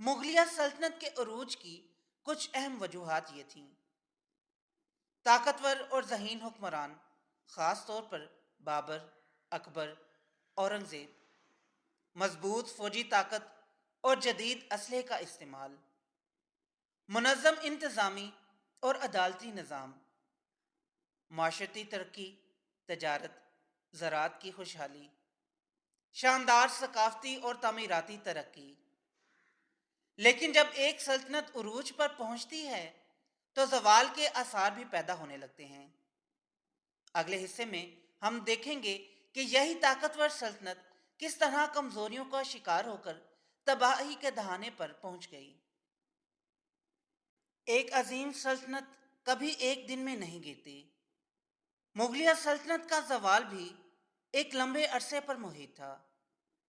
مغلیہ سلطنت کے عروج کی کچھ اہم وجوہات یہ تھیں: طاقتور اور ذہین حکمران، خاص طور پر بابر، اکبر، اورنگزیب، مضبوط فوجی طاقت اور جدید اسلحے کا استعمال، منظم انتظامی اور عدالتی نظام، معاشرتی ترقی، تجارت، زراعت کی خوشحالی، شاندار ثقافتی اور تعمیراتی ترقی۔ لیکن جب ایک سلطنت عروج پر پہنچتی ہے تو زوال کے آثار بھی پیدا ہونے لگتے ہیں۔ اگلے حصے میں ہم دیکھیں گے کہ یہی طاقتور سلطنت کس طرح کمزوریوں کا شکار ہو کر تباہی کے دہانے پر پہنچ گئی۔ ایک عظیم سلطنت کبھی ایک دن میں نہیں گرتی۔ مغلیہ سلطنت کا زوال بھی ایک لمبے عرصے پر محیط تھا،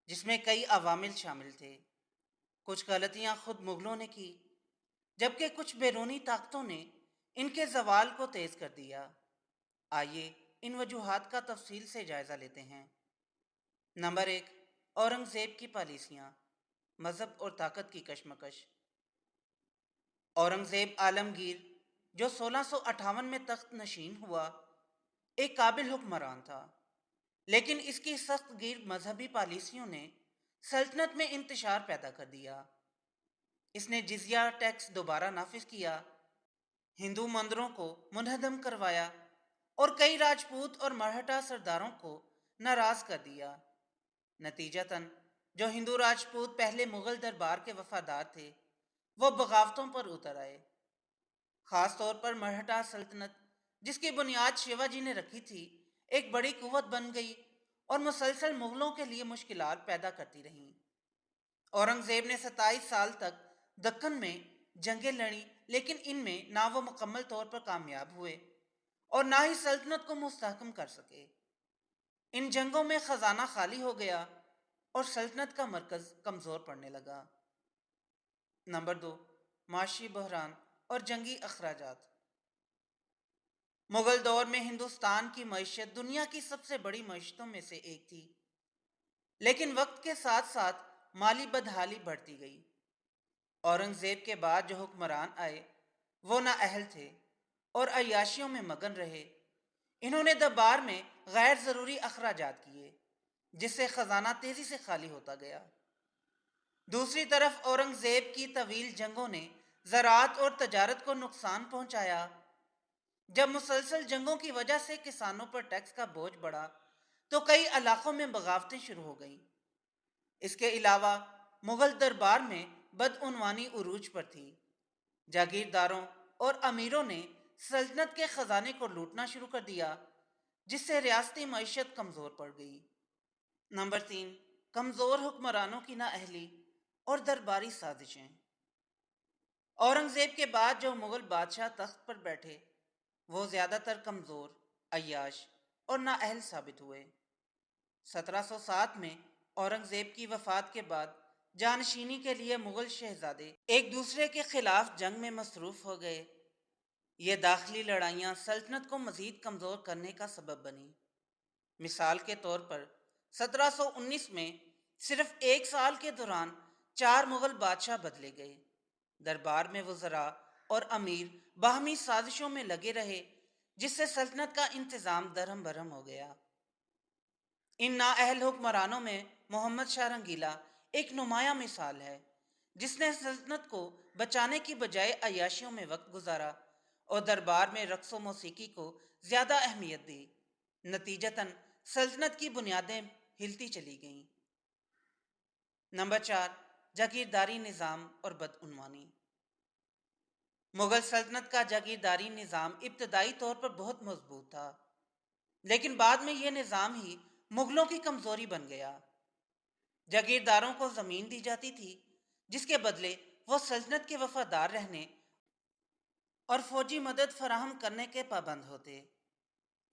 جس میں کئی عوامل شامل تھے۔ کچھ غلطیاں خود مغلوں نے کی، جبکہ کچھ بیرونی طاقتوں نے ان کے زوال کو تیز کر دیا۔ آئیے ان وجوہات کا تفصیل سے جائزہ لیتے ہیں۔ نمبر 1، اورنگزیب کی پالیسیاں، مذہب اور طاقت کی کشمکش۔ اورنگزیب عالمگیر، جو 1658 میں تخت نشین ہوا، ایک قابل حکمران تھا، لیکن اس کی سخت گیر مذہبی پالیسیوں نے سلطنت میں انتشار پیدا کر دیا۔ اس نے جزیہ ٹیکس دوبارہ نافذ کیا، ہندو مندروں کو منہدم کروایا اور کئی راجپوت اور مرہٹا سرداروں کو ناراض کر دیا۔ نتیجتاً جو ہندو راجپوت پہلے مغل دربار کے وفادار تھے وہ بغاوتوں پر اتر آئے۔ خاص طور پر مرہٹا سلطنت، جس کی بنیاد شیواجی نے رکھی تھی، ایک بڑی قوت بن گئی اور مسلسل مغلوں کے لیے مشکلات پیدا کرتی رہیں۔ اورنگزیب نے 27 سال تک دکن میں جنگیں لڑیں، لیکن ان میں نہ وہ مکمل طور پر کامیاب ہوئے اور نہ ہی سلطنت کو مستحکم کر سکے۔ ان جنگوں میں خزانہ خالی ہو گیا اور سلطنت کا مرکز کمزور پڑنے لگا۔ نمبر 2، معاشی بحران اور جنگی اخراجات۔ مغل دور میں ہندوستان کی معیشت دنیا کی سب سے بڑی معیشتوں میں سے ایک تھی، لیکن وقت کے ساتھ ساتھ مالی بدحالی بڑھتی گئی۔ اورنگزیب کے بعد جو حکمران آئے وہ نااہل تھے اور عیاشیوں میں مگن رہے۔ انہوں نے دربار میں غیر ضروری اخراجات کیے، جس سے خزانہ تیزی سے خالی ہوتا گیا۔ دوسری طرف اورنگزیب کی طویل جنگوں نے زراعت اور تجارت کو نقصان پہنچایا۔ جب مسلسل جنگوں کی وجہ سے کسانوں پر ٹیکس کا بوجھ بڑھا تو کئی علاقوں میں بغاوتیں شروع ہو گئیں۔ اس کے علاوہ مغل دربار میں بدعنوانی عروج پر تھی۔ جاگیرداروں اور امیروں نے سلطنت کے خزانے کو لوٹنا شروع کر دیا، جس سے ریاستی معیشت کمزور پڑ گئی۔ نمبر 3، کمزور حکمرانوں کی نااہلی اور درباری سازشیں۔ اورنگزیب کے بعد جو مغل بادشاہ تخت پر بیٹھے وہ زیادہ تر کمزور، عیاش اور نااہل ثابت ہوئے۔ 1707 میں اورنگزیب کی وفات کے بعد جانشینی کے لیے مغل شہزادے ایک دوسرے کے خلاف جنگ میں مصروف ہو گئے۔ یہ داخلی لڑائیاں سلطنت کو مزید کمزور کرنے کا سبب بنی۔ مثال کے طور پر 1719 میں صرف ایک سال کے دوران 4 مغل بادشاہ بدلے گئے۔ دربار میں وزراء اور امیر باہمی سازشوں میں لگے رہے، جس سے سلطنت کا انتظام درہم برہم ہو گیا۔ ان نااہل حکمرانوں میں محمد شاہ رنگیلا ایک نمایاں مثال ہے، جس نے سلطنت کو بچانے کی بجائے عیاشیوں میں وقت گزارا اور دربار میں رقص و موسیقی کو زیادہ اہمیت دی۔ نتیجتاً سلطنت کی بنیادیں ہلتی چلی گئیں۔ نمبر 4، جاگیرداری نظام اور بدعنوانی۔ مغل سلطنت کا جاگیرداری نظام ابتدائی طور پر بہت مضبوط تھا، لیکن بعد میں یہ نظام ہی مغلوں کی کمزوری بن گیا۔ جاگیرداروں کو زمین دی جاتی تھی، جس کے بدلے وہ سلطنت کے وفادار رہنے اور فوجی مدد فراہم کرنے کے پابند ہوتے۔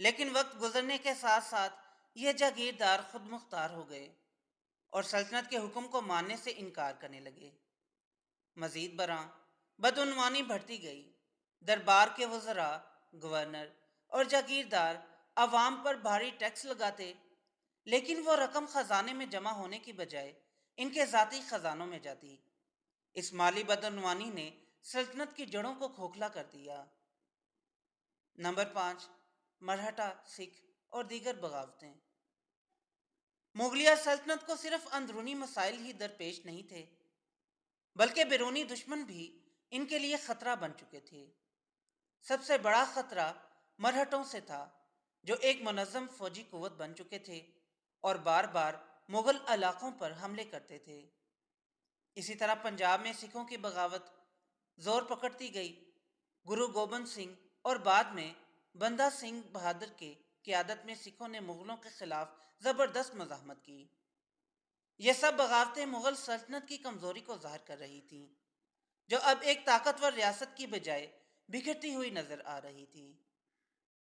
لیکن وقت گزرنے کے ساتھ ساتھ یہ جاگیردار خود مختار ہو گئے اور سلطنت کے حکم کو ماننے سے انکار کرنے لگے۔ مزید برآں بدعنوانی بڑھتی گئی۔ دربار کے وزراء، گورنر اور جاگیردار عوام پر بھاری ٹیکس لگاتے، لیکن وہ رقم خزانے میں جمع ہونے کی بجائے ان کے ذاتی خزانوں میں جاتی۔ اس مالی بدعنوانی نے سلطنت کی جڑوں کو کھوکھلا کر دیا۔ نمبر 5، مرہٹا، سکھ اور دیگر بغاوتیں۔ مغلیہ سلطنت کو صرف اندرونی مسائل ہی درپیش نہیں تھے، بلکہ بیرونی دشمن بھی ان کے لیے خطرہ بن چکے تھے۔ سب سے بڑا خطرہ مرہٹوں سے تھا، جو ایک منظم فوجی قوت بن چکے تھے اور بار بار مغل علاقوں پر حملے کرتے تھے۔ اسی طرح پنجاب میں سکھوں کی بغاوت زور پکڑتی گئی۔ گرو گوبند سنگھ اور بعد میں بندہ سنگھ بہادر کے قیادت میں سکھوں نے مغلوں کے خلاف زبردست مزاحمت کی۔ یہ سب بغاوتیں مغل سلطنت کی کمزوری کو ظاہر کر رہی تھیں، جو اب ایک طاقتور ریاست کی بجائے بکھرتی ہوئی نظر آ رہی تھی۔